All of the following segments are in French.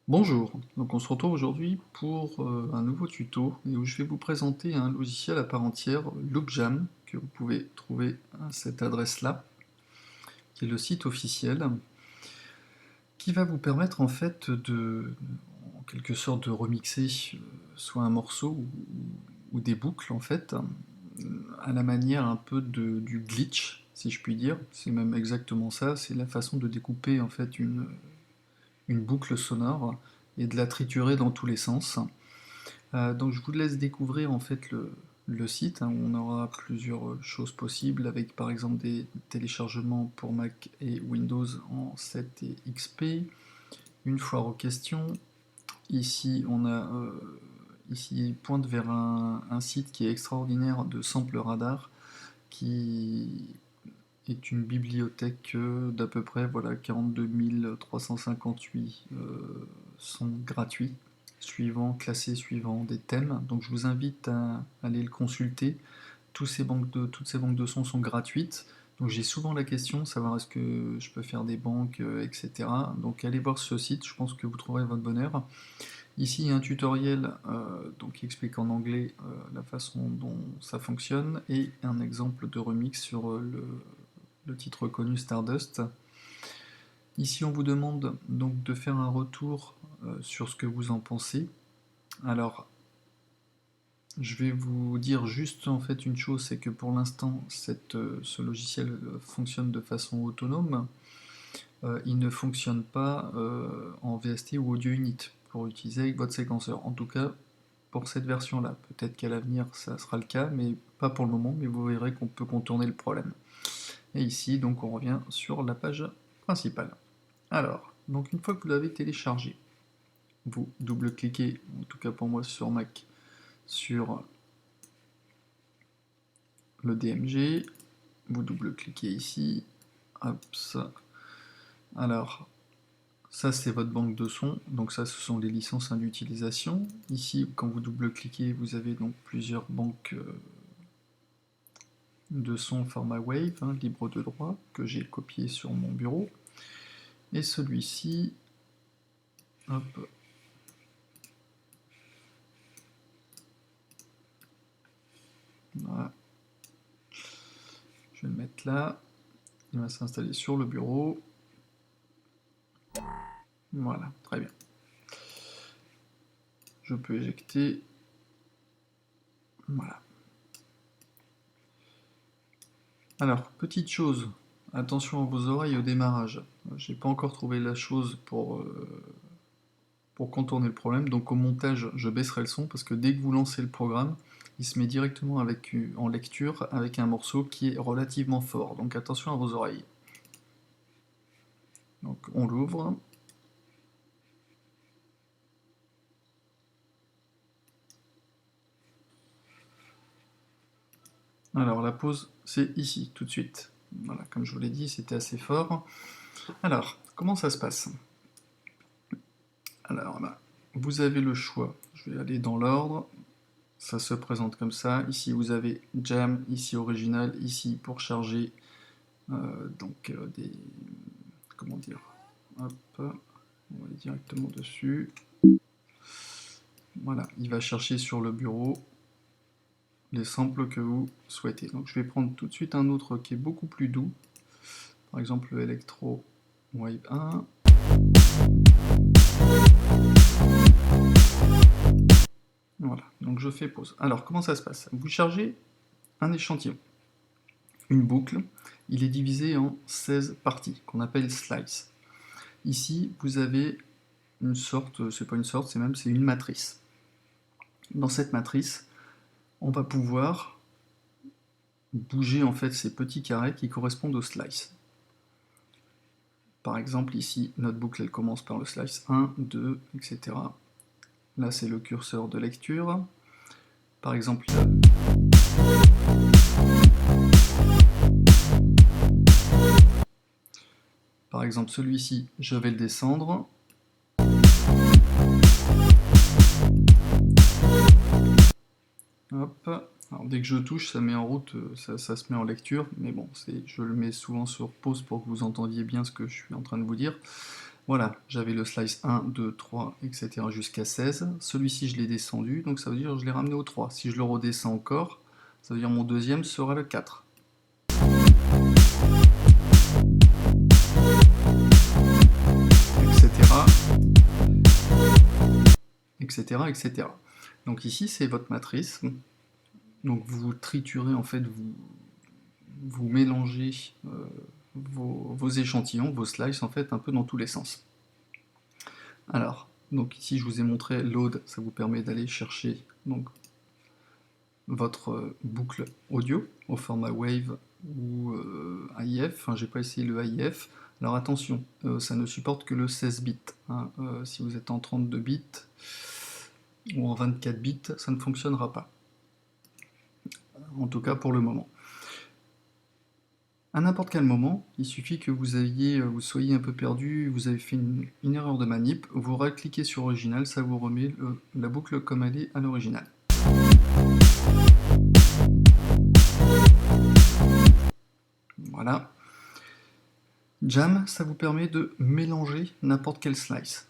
Bonjour, donc on se retrouve aujourd'hui pour un nouveau tuto et où je vais vous présenter un logiciel à part entière, LoopJam, que vous pouvez trouver à cette adresse-là, qui est le site officiel, qui va vous permettre en fait en quelque sorte de remixer soit un morceau ou des boucles en fait, à la manière un peu du glitch, si je puis dire. C'est même exactement ça, c'est la façon de découper en fait une boucle sonore et de la triturer dans tous les sens. Donc je vous laisse découvrir en fait le site, hein, où on aura plusieurs choses possibles, avec par exemple des téléchargements pour Mac et Windows en 7 et XP, une foire aux questions. Ici on a ici il pointe vers un site qui est extraordinaire de sample radar, qui est une bibliothèque d'à peu près voilà, 42 358 sons gratuits, classés suivant des thèmes. Donc je vous invite à aller le consulter. Toutes ces banques de sons sont gratuites. Donc j'ai souvent la question, savoir est-ce que je peux faire des banques, etc. Donc allez voir ce site, je pense que vous trouverez votre bonheur. Ici, il y a un tutoriel donc, qui explique en anglais la façon dont ça fonctionne et un exemple de remix sur le titre connu Stardust. Ici, on vous demande donc de faire un retour sur ce que vous en pensez. Alors, je vais vous dire juste en fait une chose, c'est que pour l'instant, ce logiciel fonctionne de façon autonome. Il ne fonctionne pas en VST ou Audio Unit pour utiliser avec votre séquenceur. En tout cas, pour cette version-là. Peut-être qu'à l'avenir, ça sera le cas, mais pas pour le moment, mais vous verrez qu'on peut contourner le problème. Et ici, donc, on revient sur la page principale. Alors, donc une fois que vous l'avez téléchargé, vous double-cliquez, en tout cas pour moi sur Mac, sur le DMG, vous double-cliquez ici, hop, ça. Alors, ça c'est votre banque de sons, donc ça ce sont les licences d'utilisation. Ici, quand vous double-cliquez, vous avez donc plusieurs banques de sons format Wave, hein, libre de droit, que j'ai copié sur mon bureau. Et celui-ci, hop, voilà, je vais le mettre là, il va s'installer sur le bureau. Voilà, très bien. Je peux éjecter. Voilà. Alors, petite chose, attention à vos oreilles au démarrage. J'ai pas encore trouvé la chose pour contourner le problème, donc au montage, je baisserai le son, parce que dès que vous lancez le programme, il se met directement en lecture avec un morceau qui est relativement fort, donc attention à vos oreilles. Donc on l'ouvre. Alors la pause, c'est ici, tout de suite. Voilà, comme je vous l'ai dit, c'était assez fort. Alors, comment ça se passe? Alors là, vous avez le choix. Je vais aller dans l'ordre. Ça se présente comme ça. Ici, vous avez Jam, ici Original, ici pour charger des... Comment dire? Hop, on va aller directement dessus. Voilà, il va chercher sur le bureau les samples que vous souhaitez. Donc je vais prendre tout de suite un autre qui est beaucoup plus doux. Par exemple le Electro Wave 1. Voilà, donc je fais pause. Alors comment ça se passe? Vous chargez un échantillon, une boucle, il est divisé en 16 parties, qu'on appelle slice. Ici, vous avez une sorte, c'est pas une sorte, c'est une matrice. Dans cette matrice, on va pouvoir bouger en fait ces petits carrés qui correspondent au slice. Par exemple, ici, notre boucle, elle commence par le slice 1, 2, etc. Là, c'est le curseur de lecture. Par exemple, celui-ci, je vais le descendre. Hop. Alors, dès que je touche, ça met en route, ça se met en lecture, mais bon, je le mets souvent sur pause pour que vous entendiez bien ce que je suis en train de vous dire. Voilà, j'avais le slice 1, 2, 3, etc. jusqu'à 16. Celui-ci, je l'ai descendu, donc ça veut dire que je l'ai ramené au 3. Si je le redescends encore, ça veut dire que mon deuxième sera le 4. Etc. etc. Donc ici, c'est votre matrice. Donc vous triturez, en fait, vous mélangez vos échantillons, vos slices, en fait, un peu dans tous les sens. Alors, donc ici, je vous ai montré load, ça vous permet d'aller chercher donc, votre boucle audio au format WAV ou AIF. Enfin, j'ai pas essayé le AIF. Alors attention, ça ne supporte que le 16 bits. Hein. Si vous êtes en 32 bits ou en 24 bits, ça ne fonctionnera pas. En tout cas pour le moment. À n'importe quel moment, il suffit que vous soyez un peu perdu, vous avez fait une erreur de manip, vous cliquez sur original, ça vous remet la boucle comme elle est à l'original. Voilà. Jam, ça vous permet de mélanger n'importe quel slice.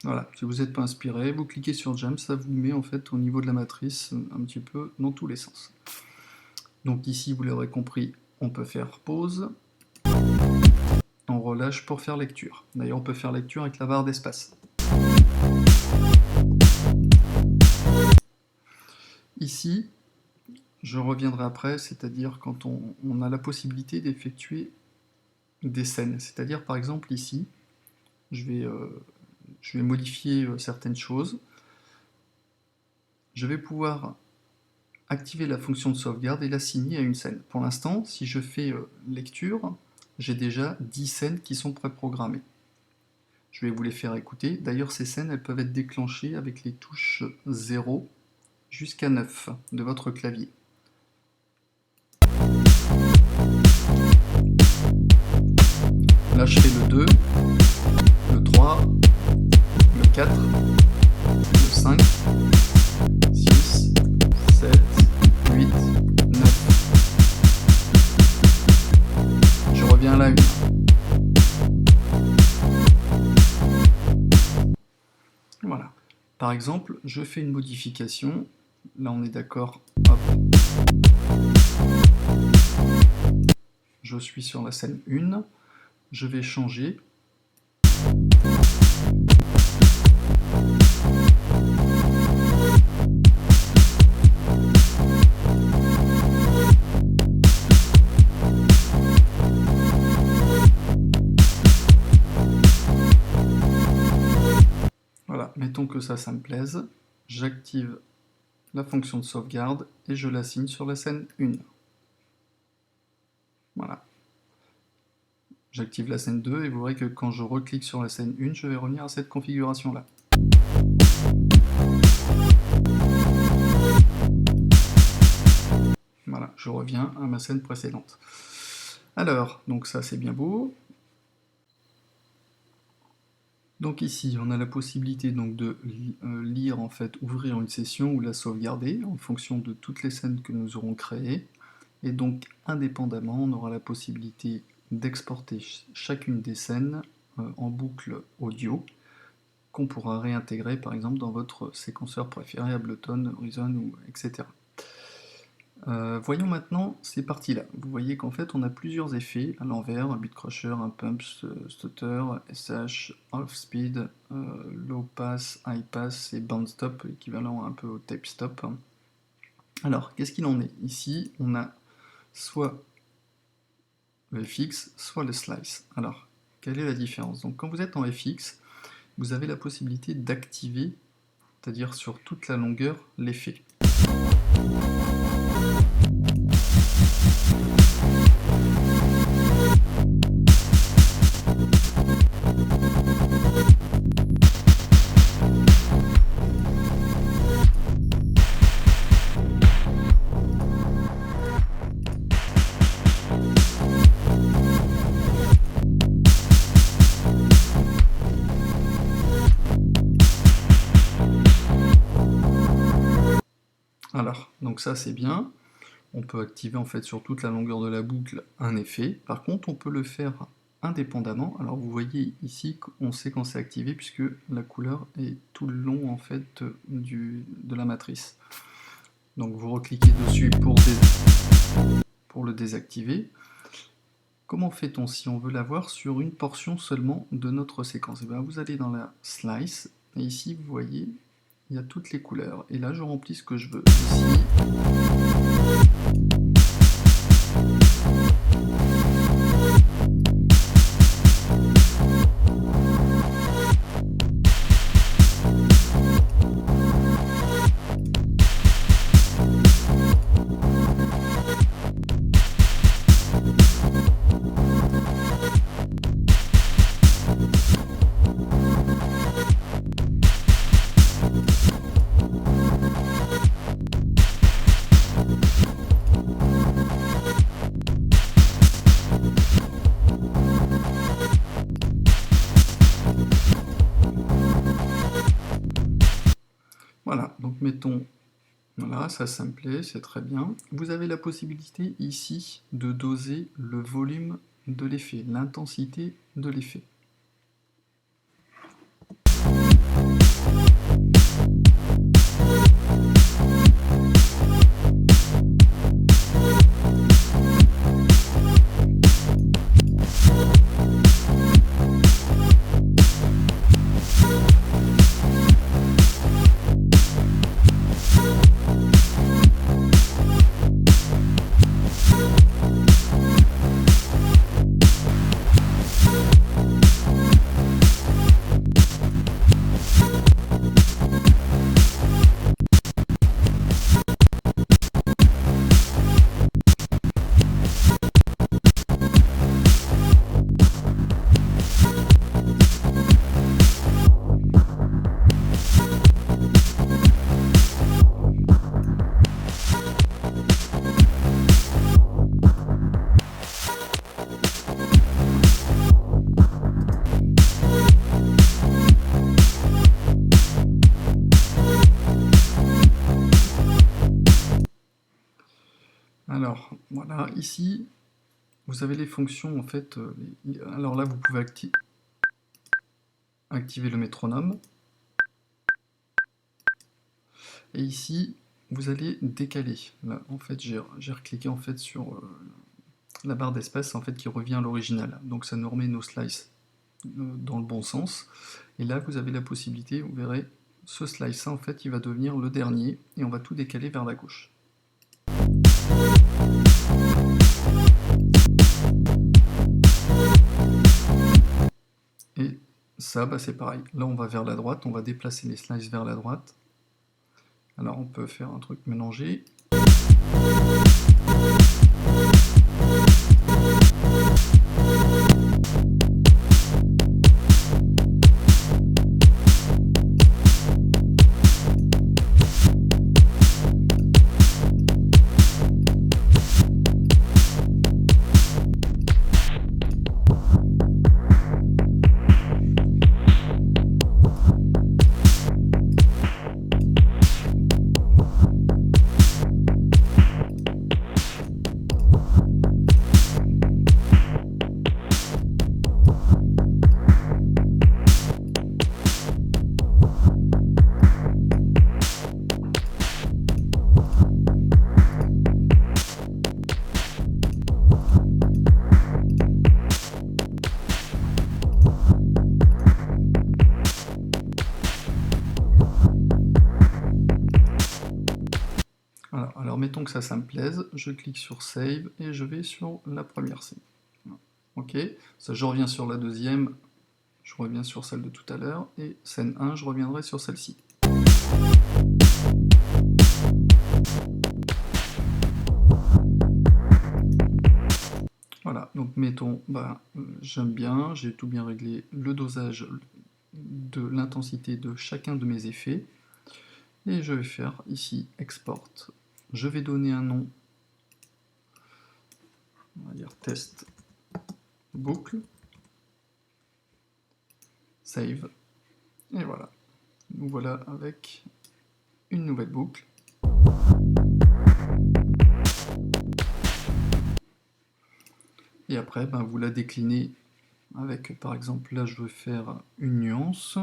Voilà, si vous n'êtes pas inspiré, vous cliquez sur Jam, ça vous met en fait au niveau de la matrice un petit peu dans tous les sens. Donc ici, vous l'aurez compris, on peut faire pause. On relâche pour faire lecture. D'ailleurs, on peut faire lecture avec la barre d'espace. Ici, je reviendrai après, c'est-à-dire quand on a la possibilité d'effectuer des scènes. C'est-à-dire, par exemple, ici, je vais modifier certaines choses. Je vais pouvoir activer la fonction de sauvegarde et l'assigner à une scène. Pour l'instant, si je fais lecture, j'ai déjà 10 scènes qui sont préprogrammées. Je vais vous les faire écouter. D'ailleurs, ces scènes, elles peuvent être déclenchées avec les touches 0 jusqu'à 9 de votre clavier. Là, je fais le 2, le 3, le 4, le 5, 6, 7, 8, 9. Je reviens à la 1. Voilà. Par exemple, je fais une modification. Là, on est d'accord. Hop. Je suis sur la scène 1. Je vais changer. Voilà, mettons que ça me plaise. J'active la fonction de sauvegarde et je l'assigne sur la scène 1. Voilà. J'active la scène 2 et vous verrez que quand je reclique sur la scène 1, je vais revenir à cette configuration-là. Voilà, je reviens à ma scène précédente. Alors, donc ça c'est bien beau. Donc ici, on a la possibilité donc de lire, en fait, ouvrir une session ou la sauvegarder en fonction de toutes les scènes que nous aurons créées. Et donc, indépendamment, on aura la possibilité d'exporter chacune des scènes en boucle audio qu'on pourra réintégrer par exemple dans votre séquenceur préféré, Ableton, Horizon, ou etc. Voyons maintenant ces parties-là. Vous voyez qu'en fait on a plusieurs effets à l'envers, un beat crusher, un pump, stutter, SH, off speed, low pass, high pass et band stop, équivalent un peu au tape stop. Alors, qu'est-ce qu'il en est? Ici, on a soit le FX, soit le slice. Alors, quelle est la différence? Donc, quand vous êtes en FX, vous avez la possibilité d'activer, c'est-à-dire sur toute la longueur, l'effet. Alors, donc ça c'est bien. On peut activer en fait sur toute la longueur de la boucle un effet. Par contre, on peut le faire indépendamment. Alors vous voyez ici qu'on sait quand c'est activé puisque la couleur est tout le long en fait de la matrice. Donc vous recliquez dessus pour le désactiver. Comment fait-on si on veut l'avoir sur une portion seulement de notre séquence? Et bien, vous allez dans la slice et ici vous voyez il y a toutes les couleurs. Et là je remplis ce que je veux. Ici, voilà, donc mettons, voilà, ça me plaît, c'est très bien. Vous avez la possibilité ici de doser le volume de l'effet, l'intensité de l'effet. Alors, voilà, ici, vous avez les fonctions, en fait, alors là, vous pouvez activer le métronome, et ici, vous allez décaler. Là, en fait, j'ai recliqué en fait sur la barre d'espace en fait qui revient à l'original, donc ça nous remet nos slices dans le bon sens, et là, vous avez la possibilité, vous verrez, ce slice en fait, il va devenir le dernier, et on va tout décaler vers la gauche. Et ça, bah, c'est pareil. Là, on va vers la droite, on va déplacer les slices vers la droite. Alors, on peut faire un truc mélangé. Voilà. Alors mettons que ça me plaise, je clique sur Save et je vais sur la première scène. Ok, ça, je reviens sur la deuxième, je reviens sur celle de tout à l'heure, et scène 1, je reviendrai sur celle-ci. Voilà, donc mettons, bah, j'aime bien, j'ai tout bien réglé, le dosage de l'intensité de chacun de mes effets, et je vais faire ici Export. Je vais donner un nom, on va dire test boucle, save, et voilà. Nous voilà avec une nouvelle boucle. Et après, ben, vous la déclinez avec, par exemple, là je veux faire une nuance.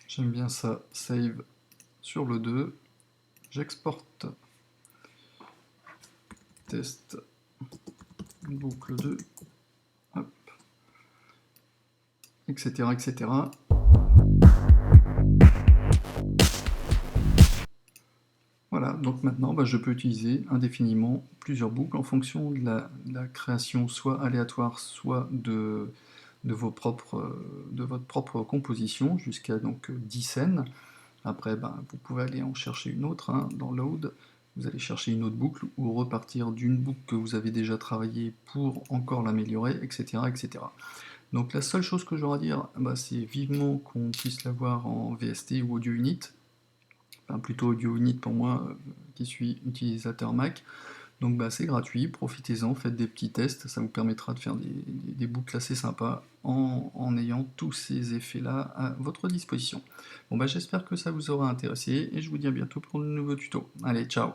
J'aime bien ça, save sur le 2, j'exporte, test, boucle 2, hop, etc., etc. Voilà, donc maintenant bah, je peux utiliser indéfiniment plusieurs boucles en fonction de la création soit aléatoire, soit de votre propre composition, jusqu'à donc 10 scènes. Après, ben, vous pouvez aller en chercher une autre, hein, dans Load, vous allez chercher une autre boucle, ou repartir d'une boucle que vous avez déjà travaillée pour encore l'améliorer, etc., etc. Donc la seule chose que j'aurais à dire, bah, c'est vivement qu'on puisse l'avoir en VST ou Audio Unit, enfin plutôt Audio Unit pour moi, qui suis utilisateur Mac. Donc bah, c'est gratuit, profitez-en, faites des petits tests, ça vous permettra de faire des boucles assez sympas en ayant tous ces effets-là à votre disposition. Bon bah j'espère que ça vous aura intéressé, et je vous dis à bientôt pour de nouveaux tutos. Allez, ciao!